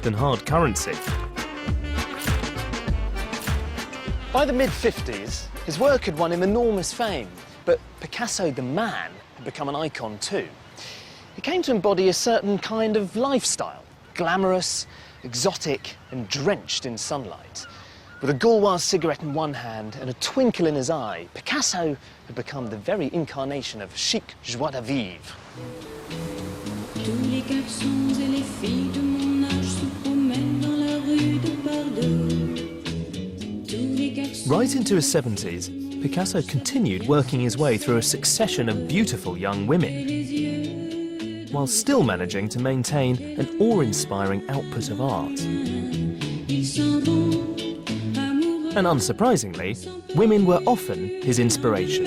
than hard currency. By the mid-50s, his work had won him enormous fame, but Picasso the man had become an icon too. He came to embody a certain kind of lifestyle, glamorous, exotic and drenched in sunlight. With a Gauloise cigarette in one hand and a twinkle in his eye, Picasso had become the very incarnation of chic joie de vivre. Right into his 70s, Picasso continued working his way through a succession of beautiful young women, while still managing to maintain an awe-inspiring output of art. And unsurprisingly, women were often his inspiration.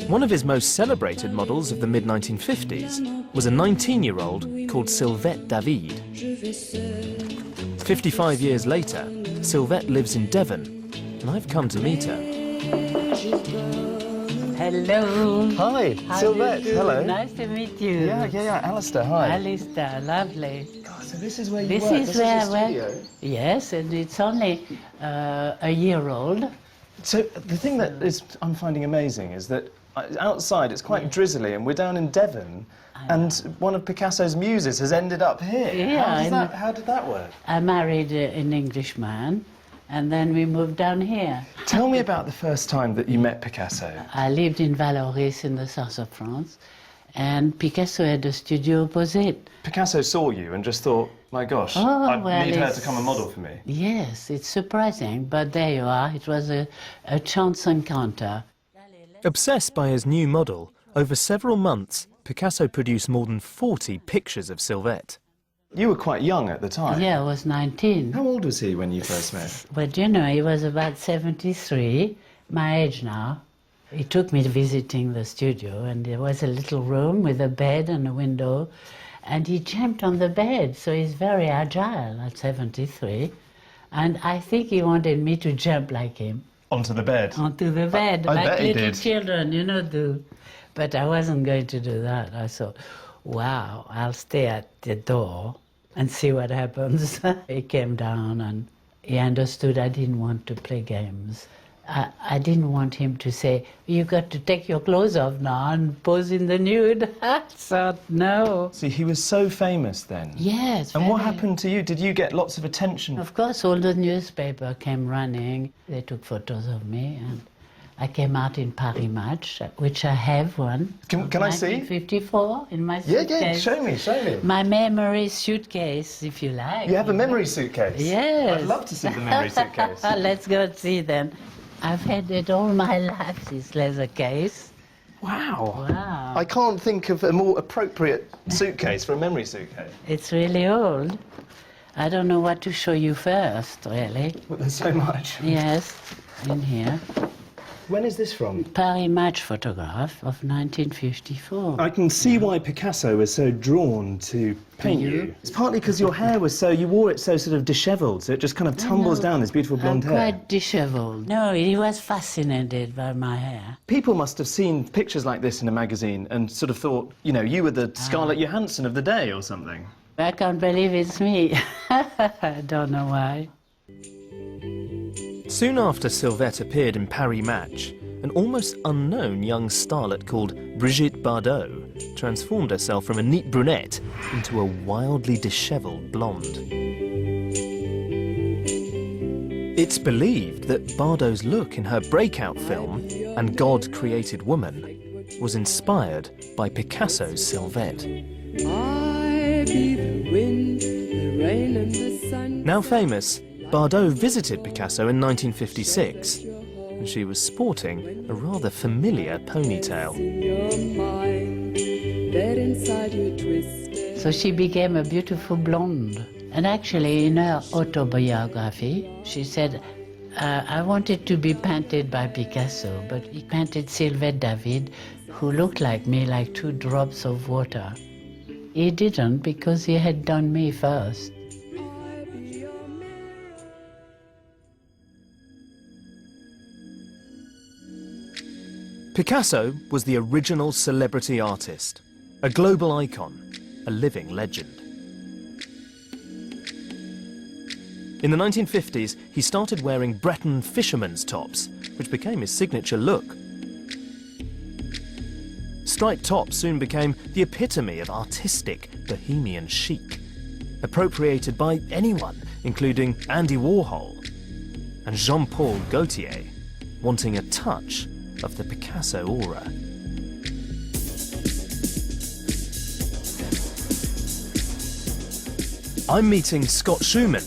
One of his most celebrated models of the mid-1950s was a 19-year-old called Sylvette David. 55 years later, Sylvette lives in Devon, and I've come to meet her. Hello. Hi, Sylvette. Hello. Nice to meet you. Yeah. Alistair, hi. Alistair, lovely. God, so this is where you work? This is where your studio? Yes, and it's only a year old. So the thing that I'm finding amazing is that outside it's quite drizzly, and we're down in Devon, and one of Picasso's muses has ended up here. Yeah, How did that work? I married an Englishman, and then we moved down here. Tell me about the first time that you met Picasso. I lived in Valoris in the south of France, and Picasso had a studio opposite. Picasso saw you and just thought, my gosh, I need her to come and model for me. Yes, it's surprising, but there you are. It was a chance encounter. Obsessed by his new model, over several months, Picasso produced more than 40 pictures of Sylvette. You were quite young at the time. Yeah, I was 19. How old was he when you first met? But you know, he was about 73, my age now. He took me visiting the studio, and there was a little room with a bed and a window, and he jumped on the bed, so he's very agile at 73. And I think he wanted me to jump like him. Onto the bed? Onto the bed, I like bet he little did. children, you know, do. But I wasn't going to do that. I thought, wow, I'll stay at the door and see what happens. He came down and he understood I didn't want to play games. I didn't want him to say, you've got to take your clothes off now and pose in the nude. I thought, no. See, he was so famous then. Yes. And what very. happened to you? Did you get lots of attention? Of course, all the newspaper came running. They took photos of me, and I came out in Paris Match, which I have one. Can I see? 1954 in my suitcase. Yeah, show me. My memory suitcase, if you like. You have a memory suitcase? Yes. I'd love to see the memory suitcase. Let's go see then. I've had it all my life, this leather case. Wow. Wow. I can't think of a more appropriate suitcase for a memory suitcase. It's really old. I don't know what to show you first, really. But there's so much. Yes, in here. When is this from? Paris Match photograph of 1954. I can see why Picasso was so drawn to paint you. It's partly because your hair was you wore it so sort of dishevelled, so it just kind of tumbles down, this beautiful blonde hair. Quite dishevelled. No, he was fascinated by my hair. People must have seen pictures like this in a magazine and sort of thought, you know, you were the Scarlett Johansson of the day or something. I can't believe it's me. I don't know why. Soon after Sylvette appeared in Paris Match, an almost unknown young starlet called Brigitte Bardot transformed herself from a neat brunette into a wildly dishevelled blonde. It's believed that Bardot's look in her breakout film, And God Created Woman, was inspired by Picasso's Sylvette. Now famous, Bardot visited Picasso in 1956, and she was sporting a rather familiar ponytail. So she became a beautiful blonde. And actually, in her autobiography, she said, I wanted to be painted by Picasso, but he painted Sylvette David, who looked like me, like 2 drops of water. He didn't, because he had done me first. Picasso was the original celebrity artist, a global icon, a living legend. In the 1950s, he started wearing Breton fishermen's tops, which became his signature look. Striped tops soon became the epitome of artistic, bohemian chic, appropriated by anyone, including Andy Warhol and Jean-Paul Gaultier, wanting a touch of the Picasso aura. I'm meeting Scott Schumann,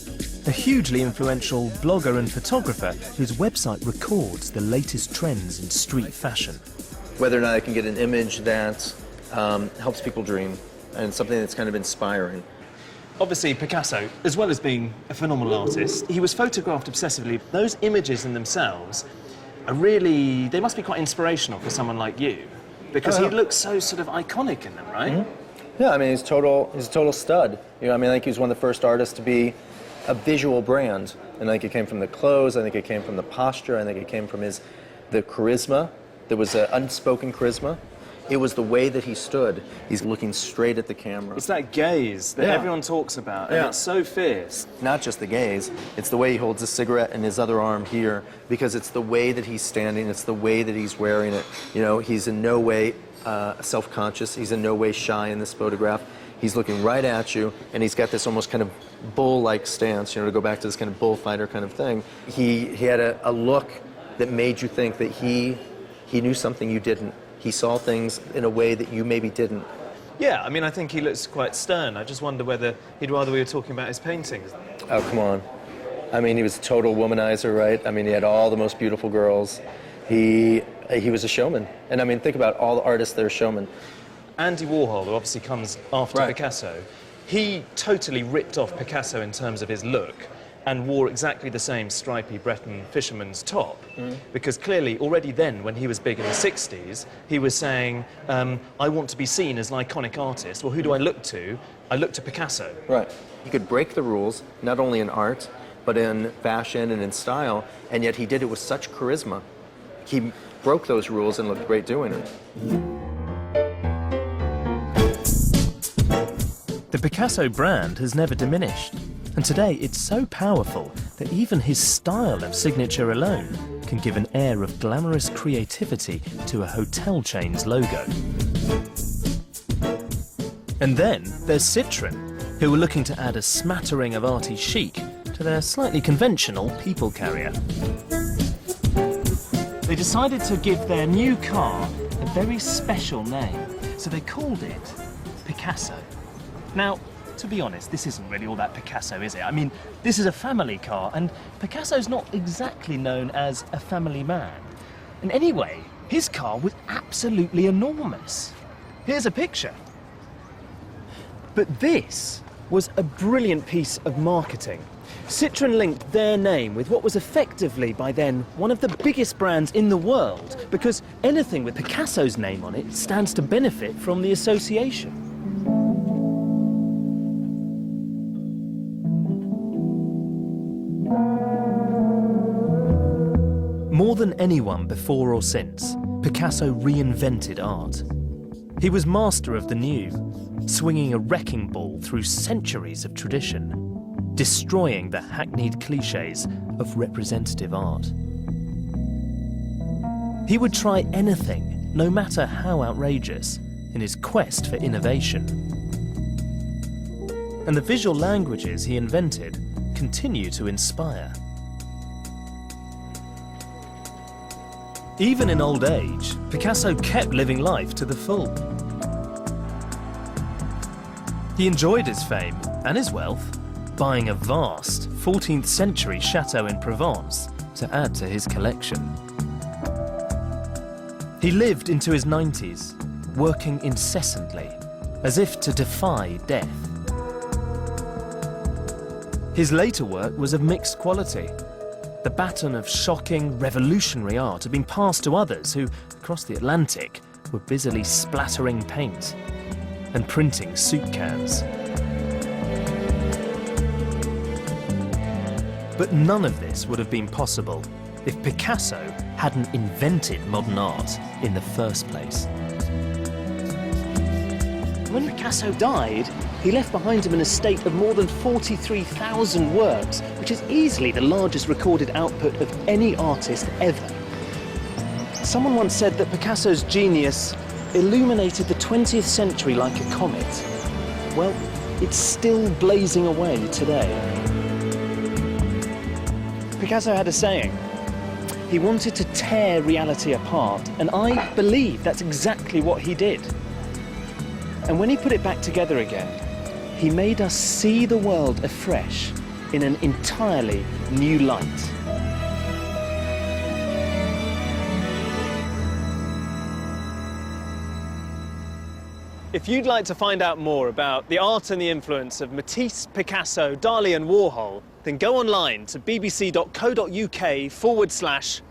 a hugely influential blogger and photographer whose website records the latest trends in street fashion. Whether or not I can get an image that helps people dream and something that's kind of inspiring. Obviously, Picasso, as well as being a phenomenal artist, he was photographed obsessively. Those images in themselves are really, they must be quite inspirational for someone like you, because he looks so sort of iconic in them, right? Mm-hmm. Yeah, I mean, he's a total stud. You know, I mean, I think he was one of the first artists to be a visual brand. And I think it came from the clothes, I think it came from the posture, I think it came from the charisma. There was an unspoken charisma. It was the way that he stood. He's looking straight at the camera. It's that gaze that everyone talks about, and it's so fierce. Not just the gaze, it's the way he holds a cigarette in his other arm here, because it's the way that he's standing, it's the way that he's wearing it. You know, he's in no way self-conscious, he's in no way shy in this photograph. He's looking right at you, and he's got this almost kind of bull-like stance, you know, to go back to this kind of bullfighter kind of thing. He had a look that made you think that he knew something you didn't. He saw things in a way that you maybe didn't. Yeah, I mean, I think he looks quite stern. I just wonder whether he'd rather we were talking about his paintings. Oh, come on. I mean, he was a total womanizer, right? I mean, he had all the most beautiful girls. He was a showman. And I mean, think about all the artists that are showmen. Andy Warhol, who obviously comes after Picasso, he totally ripped off Picasso in terms of his look and wore exactly the same stripy Breton fisherman's top. Because clearly, already then, when he was big in the 60s, he was saying, I want to be seen as an iconic artist. Well, who do I look to? I look to Picasso. Right. He could break the rules, not only in art, but in fashion and in style, and yet he did it with such charisma. He broke those rules and looked great doing it. The Picasso brand has never diminished, and today it's so powerful that even his style of signature alone can give an air of glamorous creativity to a hotel chain's logo. And then there's Citroën, who were looking to add a smattering of arty chic to their slightly conventional people carrier. They decided to give their new car a very special name, so they called it Picasso. Now, to be honest, this isn't really all that Picasso, is it? I mean, this is a family car, and Picasso's not exactly known as a family man. And anyway, his car was absolutely enormous. Here's a picture. But this was a brilliant piece of marketing. Citroën linked their name with what was effectively, by then, one of the biggest brands in the world, because anything with Picasso's name on it stands to benefit from the association. More than anyone before or since, Picasso reinvented art. He was master of the new, swinging a wrecking ball through centuries of tradition, destroying the hackneyed cliches of representative art. He would try anything, no matter how outrageous, in his quest for innovation. And the visual languages he invented continue to inspire. Even in old age, Picasso kept living life to the full. He enjoyed his fame and his wealth, buying a vast 14th century chateau in Provence to add to his collection. He lived into his 90s, working incessantly, as if to defy death. His later work was of mixed quality. The baton of shocking, revolutionary art had been passed to others who, across the Atlantic, were busily splattering paint and printing soup cans. But none of this would have been possible if Picasso hadn't invented modern art in the first place. When Picasso died, he left behind him an estate of more than 43,000 works, which is easily the largest recorded output of any artist ever. Someone once said that Picasso's genius illuminated the 20th century like a comet. Well, it's still blazing away today. Picasso had a saying. He wanted to tear reality apart, and I believe that's exactly what he did. And when he put it back together again, he made us see the world afresh in an entirely new light. If you'd like to find out more about the art and the influence of Matisse, Picasso, Dali and Warhol, then go online to bbc.co.uk/modernmasters.